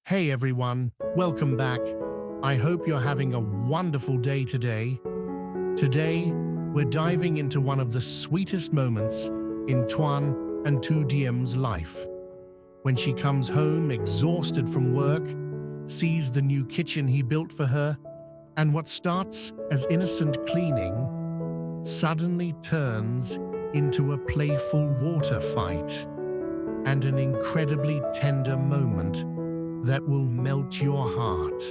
Hey everyone, welcome back. I hope you're having a wonderful day today. Today, we're diving into one of the sweetest moments in Ly Tu Diem's life. When she comes home exhausted from work, sees the new kitchen he built for her, and what starts as innocent cleaning suddenly turns into a playful water fight and an incredibly tender moment that will melt your heart.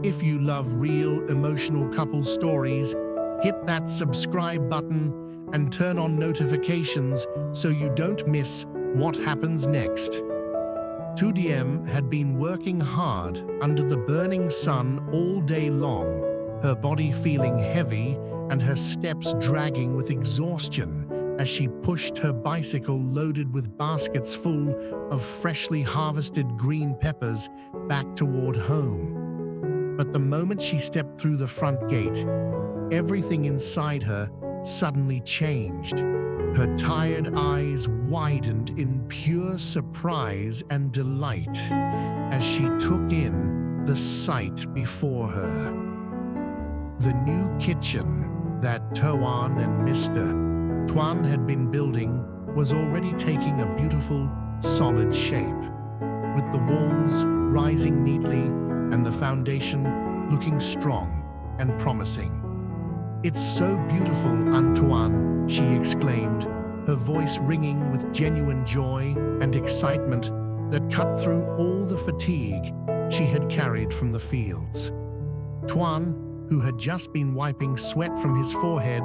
If you love real emotional couple stories, hit that subscribe button and turn on notifications so you don't miss what happens next. Tu Diem had been working hard under the burning sun all day long, her body feeling heavy and her steps dragging with exhaustion as she pushed her bicycle loaded with baskets full of freshly harvested green peppers back toward home. But the moment she stepped through the front gate, everything inside her suddenly changed. Her tired eyes widened in pure surprise and delight as she took in the sight before her. The new kitchen that Toan and Mr. Tuan had been building was already taking a beautiful, solid shape, with the walls rising neatly and the foundation looking strong and promising. "It's so beautiful, Antoine," she exclaimed, her voice ringing with genuine joy and excitement that cut through all the fatigue she had carried from the fields. Tuan, who had just been wiping sweat from his forehead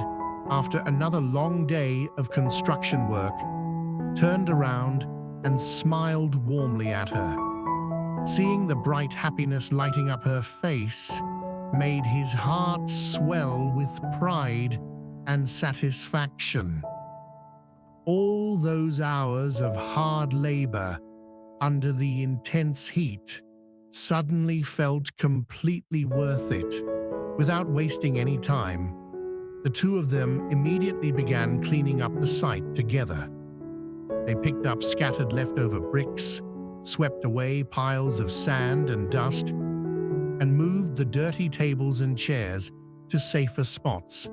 after another long day of construction work, turned around and smiled warmly at her. Seeing the bright happiness lighting up her face made his heart swell with pride and satisfaction. All those hours of hard labor under the intense heat suddenly felt completely worth it. Without wasting any time, the two of them immediately began cleaning up the site together. They picked up scattered leftover bricks, swept away piles of sand and dust, and moved the dirty tables and chairs to safer spots.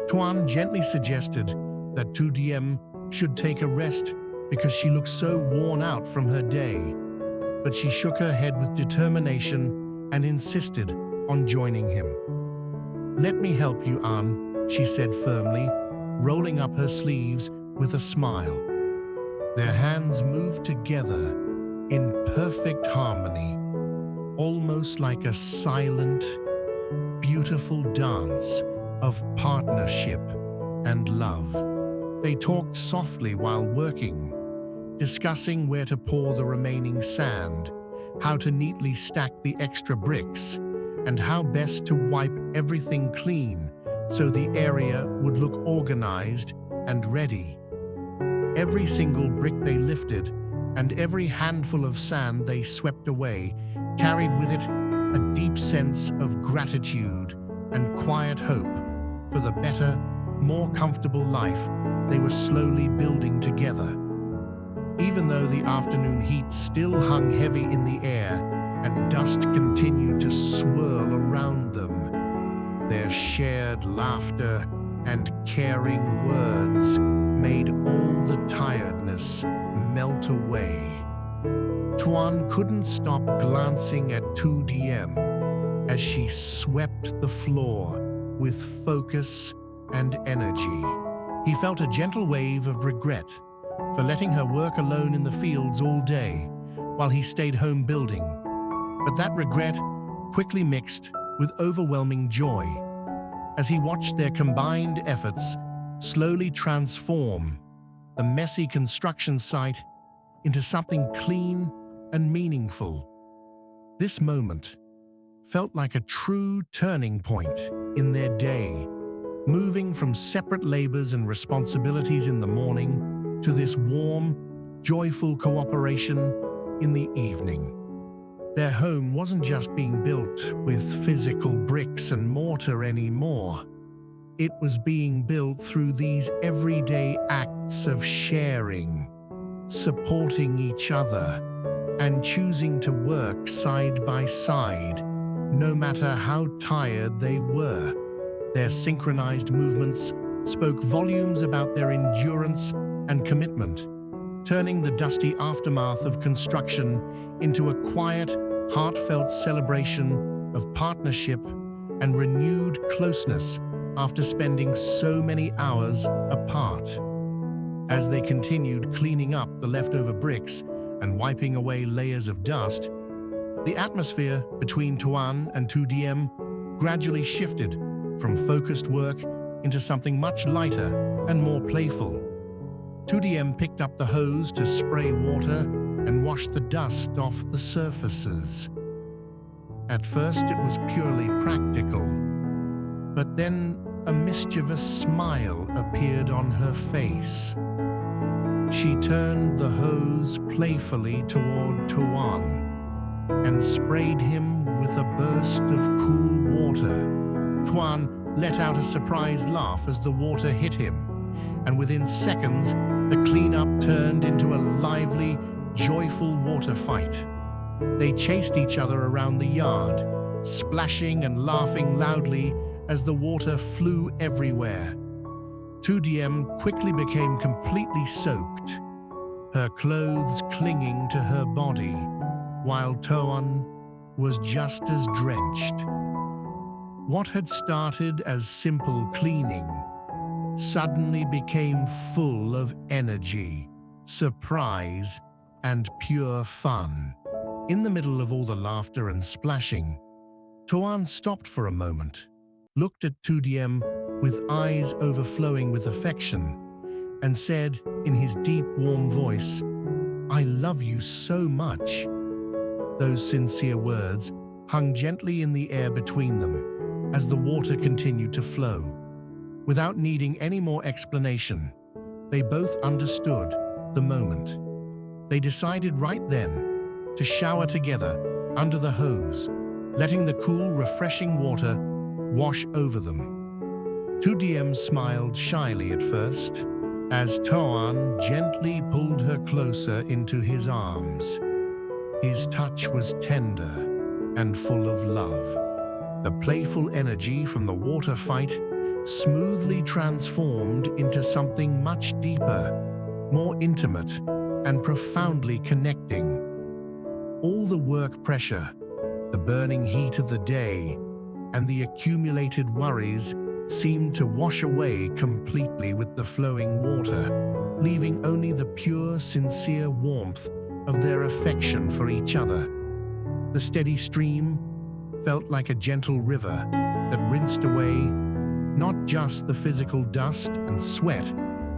Tuan gently suggested that Tu Diem should take a rest because she looked so worn out from her day, but she shook her head with determination and insisted on joining him. "Let me help you, An," she said firmly, rolling up her sleeves with a smile. Their hands moved together in perfect harmony, almost like a silent, beautiful dance of partnership and love. They talked softly while working, discussing where to pour the remaining sand, how to neatly stack the extra bricks, and how best to wipe everything clean so the area would look organized and ready. Every single brick they lifted and every handful of sand they swept away carried with it a deep sense of gratitude and quiet hope for the better, more comfortable life they were slowly building together. Even though the afternoon heat still hung heavy in the air and dust continued to swirl around them, their shared laughter and caring words made all the tiredness melt away. Tuan couldn't stop glancing at Tu Diem as she swept the floor with focus and energy. He felt a gentle wave of regret for letting her work alone in the fields all day while he stayed home building. But that regret quickly mixed with overwhelming joy as he watched their combined efforts slowly transform the messy construction site into something clean and meaningful. This moment felt like a true turning point in their day, moving from separate labors and responsibilities in the morning to this warm, joyful cooperation in the evening. Their home wasn't just being built with physical bricks and mortar anymore. It was being built through these everyday acts of sharing, supporting each other, and choosing to work side by side, no matter how tired they were. Their synchronized movements spoke volumes about their endurance and commitment, turning the dusty aftermath of construction into a quiet, heartfelt celebration of partnership and renewed closeness after spending so many hours apart. As they continued cleaning up the leftover bricks and wiping away layers of dust, the atmosphere between Tuan and Tu Diem gradually shifted from focused work into something much lighter and more playful. Tu Diem picked up the hose to spray water and wash the dust off the surfaces. At first it was purely practical, but then a mischievous smile appeared on her face. She turned the hose playfully toward Tuan and sprayed him with a burst of cool water. Tuan let out a surprised laugh as the water hit him, and within seconds, the cleanup turned into a lively, joyful water fight. They chased each other around the yard, splashing and laughing loudly as the water flew everywhere. Tu Diem quickly became completely soaked, her clothes clinging to her body, while Tuan was just as drenched. What had started as simple cleaning suddenly became full of energy, surprise, and pure fun. In the middle of all the laughter and splashing, Tuan stopped for a moment, looked at Tu Diem with eyes overflowing with affection, and said in his deep, warm voice, "I love you so much." Those sincere words hung gently in the air between them as the water continued to flow. Without needing any more explanation, they both understood the moment. They decided right then to shower together under the hose, letting the cool, refreshing water wash over them. Tu Diem smiled shyly at first, as Tuan gently pulled her closer into his arms. His touch was tender and full of love. The playful energy from the water fight smoothly transformed into something much deeper, more intimate, and profoundly connecting. All the work pressure, the burning heat of the day, and the accumulated worries seemed to wash away completely with the flowing water, leaving only the pure, sincere warmth of their affection for each other. The steady stream felt like a gentle river that rinsed away not just the physical dust and sweat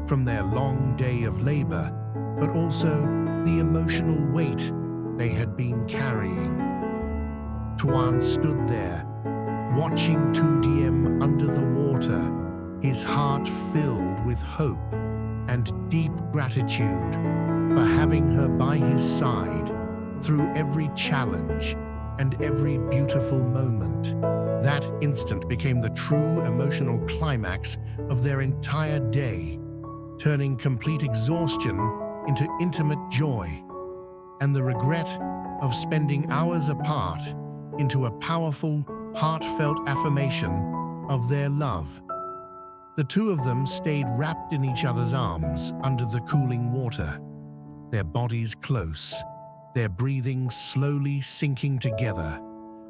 from their long day of labor, but also the emotional weight they had been carrying. Tuan stood there, watching Tu Diem under the water, his heart filled with hope and deep gratitude for having her by his side through every challenge and every beautiful moment. That instant became the true emotional climax of their entire day, turning complete exhaustion into intimate joy, and the regret of spending hours apart into a powerful, heartfelt affirmation of their love. The two of them stayed wrapped in each other's arms under the cooling water, their bodies close, their breathing slowly sinking together,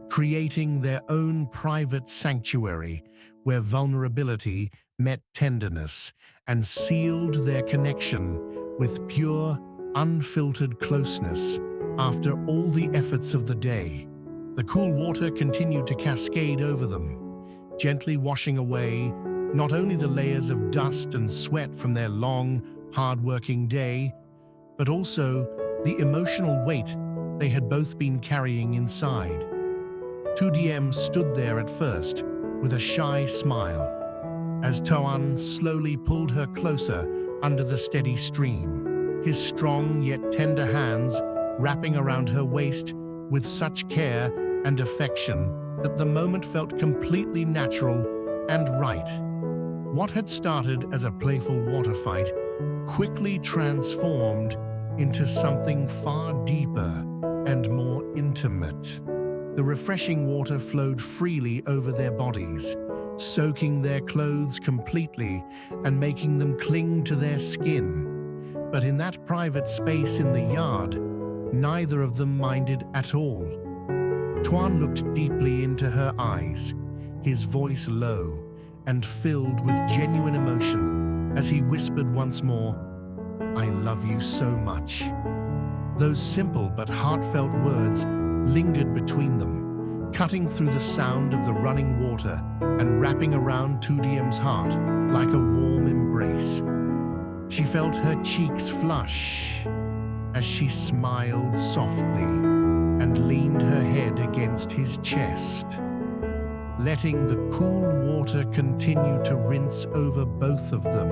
creating their own private sanctuary where vulnerability met tenderness and sealed their connection with pure, unfiltered closeness after all the efforts of the day. The cool water continued to cascade over them, gently washing away not only the layers of dust and sweat from their long, hard-working day, but also the emotional weight they had both been carrying inside. Tu Diem stood there at first with a shy smile, as Tuan slowly pulled her closer under the steady stream, his strong yet tender hands wrapping around her waist with such care and affection that the moment felt completely natural and right. What had started as a playful water fight quickly transformed into something far deeper and more intimate. The refreshing water flowed freely over their bodies, soaking their clothes completely and making them cling to their skin. But in that private space in the yard, neither of them minded at all. Tuan looked deeply into her eyes, his voice low and filled with genuine emotion as he whispered once more, "I love you so much." Those simple but heartfelt words lingered between them, cutting through the sound of the running water and wrapping around Tu Diem's heart like a warm embrace. She felt her cheeks flush as she smiled softly and leaned her head against his chest, letting the cool water continue to rinse over both of them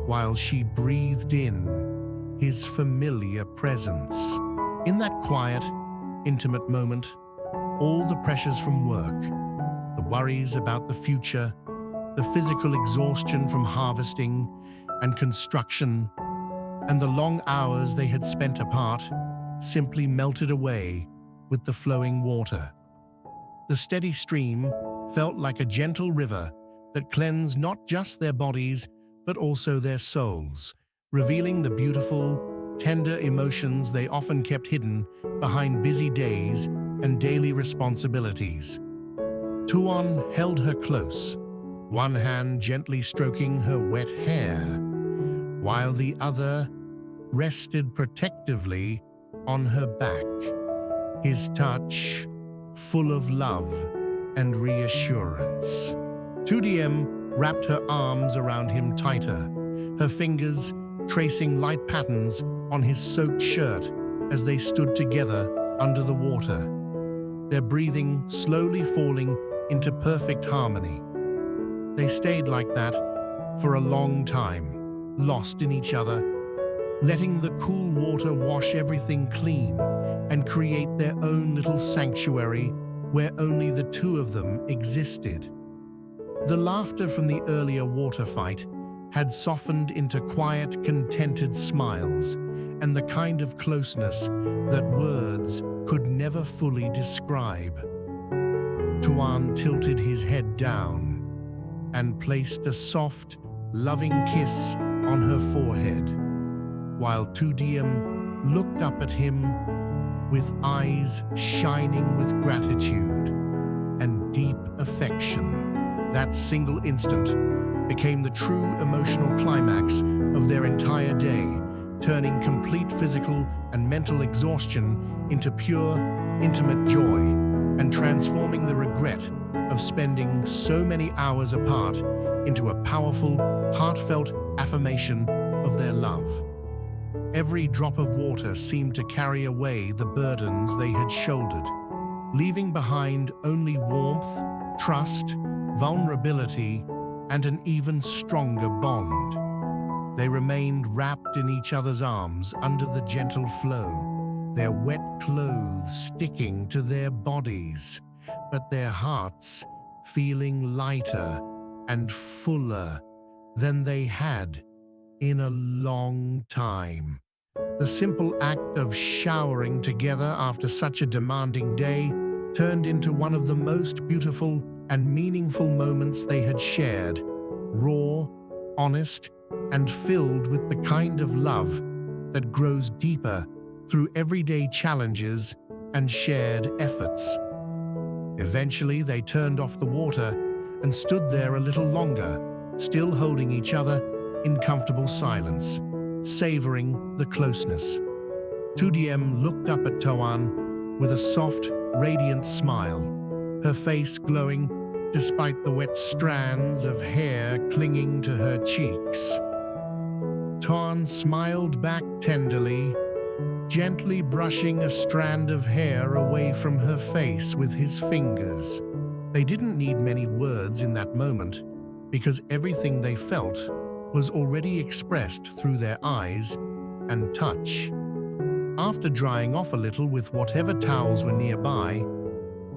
while she breathed in his familiar presence. In that quiet, intimate moment, all the pressures from work, the worries about the future, the physical exhaustion from harvesting and construction, and the long hours they had spent apart simply melted away with the flowing water. The steady stream felt like a gentle river that cleansed not just their bodies but also their souls, revealing the beautiful, tender emotions they often kept hidden behind busy days and daily responsibilities. Tuan held her close, one hand gently stroking her wet hair, while the other rested protectively on her back, his touch full of love and reassurance. Tu Diem wrapped her arms around him tighter, her fingers tracing light patterns on his soaked shirt as they stood together under the water, their breathing slowly falling into perfect harmony. They stayed like that for a long time, lost in each other, letting the cool water wash everything clean and create their own little sanctuary where only the two of them existed. The laughter from the earlier water fight had softened into quiet, contented smiles and the kind of closeness that words could never fully describe. Tuan tilted his head down and placed a soft, loving kiss on her forehead, while Tu Diem looked up at him with eyes shining with gratitude and deep affection. That single instant became the true emotional climax of their entire day, turning complete physical and mental exhaustion into pure, intimate joy and transforming the regret of spending so many hours apart into a powerful, heartfelt affirmation of their love. Every drop of water seemed to carry away the burdens they had shouldered, leaving behind only warmth, trust, vulnerability, and an even stronger bond. They remained wrapped in each other's arms under the gentle flow, their wet clothes sticking to their bodies, but their hearts feeling lighter and fuller than they had in a long time. The simple act of showering together after such a demanding day turned into one of the most beautiful and meaningful moments they had shared, raw, honest, and filled with the kind of love that grows deeper through everyday challenges and shared efforts. Eventually, they turned off the water and stood there a little longer, still holding each other in comfortable silence, savoring the closeness. Tu Diem looked up at Tuan with a soft, radiant smile, her face glowing despite the wet strands of hair clinging to her cheeks. Tuan smiled back tenderly, gently brushing a strand of hair away from her face with his fingers. They didn't need many words in that moment, because everything they felt was already expressed through their eyes and touch. After drying off a little with whatever towels were nearby,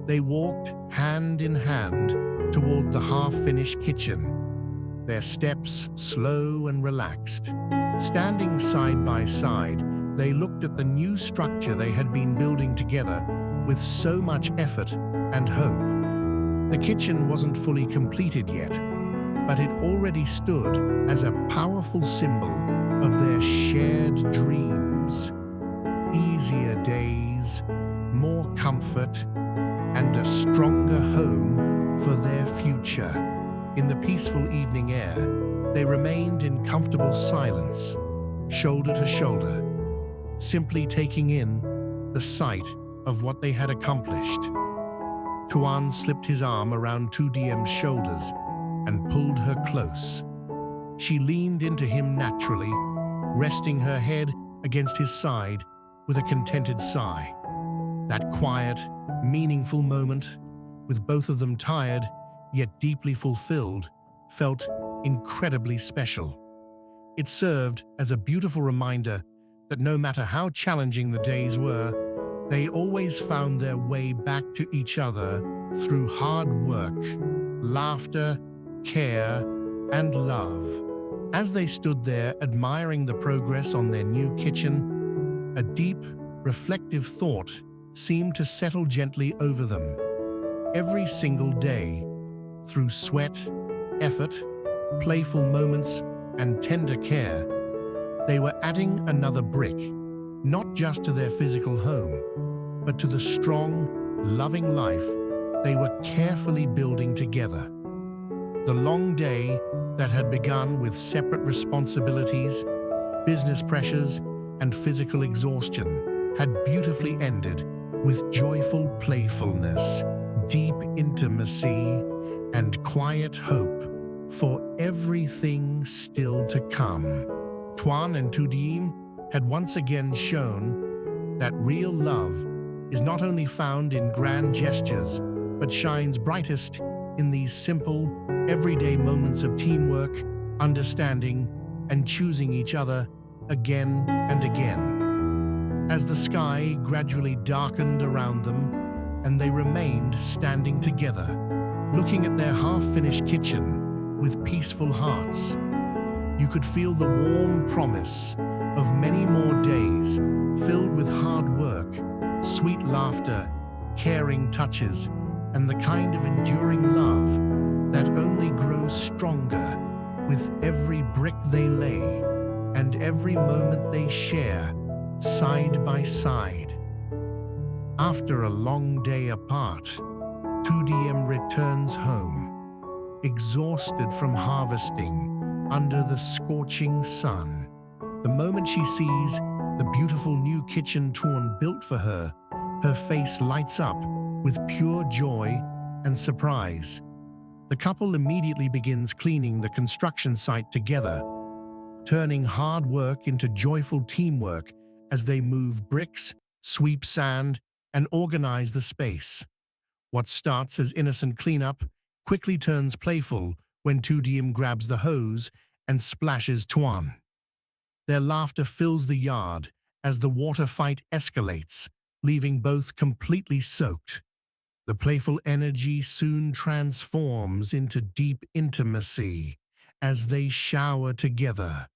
they walked hand in hand toward the half-finished kitchen, their steps slow and relaxed. Standing side by side, They looked at the new structure they had been building together with so much effort and hope. The kitchen wasn't fully completed yet, but it already stood as a powerful symbol of their shared dreams. Easier days, more comfort, and a stronger home for their future. In the peaceful evening air, they remained in comfortable silence, shoulder to shoulder, simply taking in the sight of what they had accomplished. Tuan slipped his arm around Tu Diem's shoulders and pulled her close. She leaned into him naturally, resting her head against his side with a contented sigh. That quiet, meaningful moment, with both of them tired yet deeply fulfilled, felt incredibly special. It served as a beautiful reminder that no matter how challenging the days were, they always found their way back to each other through hard work, laughter, care, and love. As they stood there admiring the progress on their new kitchen, a deep, reflective thought seemed to settle gently over them. Every single day, through sweat, effort, playful moments, and tender care, they were adding another brick, not just to their physical home, but to the strong, loving life they were carefully building together. The long day that had begun with separate responsibilities, business pressures, and physical exhaustion had beautifully ended with joyful playfulness, deep intimacy, and quiet hope for everything still to come. Tuan and Tu Diem had once again shown that real love is not only found in grand gestures, but shines brightest in these simple, everyday moments of teamwork, understanding, and choosing each other again and again. As the sky gradually darkened around them, and they remained standing together, looking at their half-finished kitchen with peaceful hearts, you could feel the warm promise of many more days filled with hard work, sweet laughter, caring touches, and the kind of enduring love that only grows stronger with every brick they lay and every moment they share side by side. After a long day apart, Tu Diem returns home, exhausted from harvesting under the scorching sun. The moment she sees the beautiful new kitchen Tuan built for her, her face lights up with pure joy and surprise. The couple immediately begins cleaning the construction site together, turning hard work into joyful teamwork as they move bricks, sweep sand, and organize the space. What starts as innocent cleanup quickly turns playful when Tu Diem grabs the hose and splashes Tuan. Their laughter fills the yard as the water fight escalates, leaving both completely soaked. The playful energy soon transforms into deep intimacy as they shower together,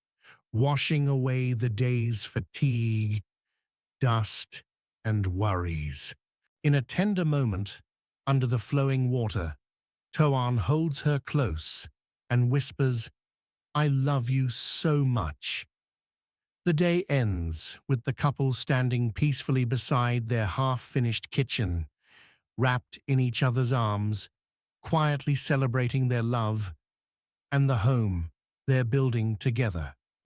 washing away the day's fatigue, dust, and worries. In a tender moment, under the flowing water, Tuan holds her close and whispers, "I love you so much." The day ends with the couple standing peacefully beside their half-finished kitchen, wrapped in each other's arms, quietly celebrating their love and the home they're building together.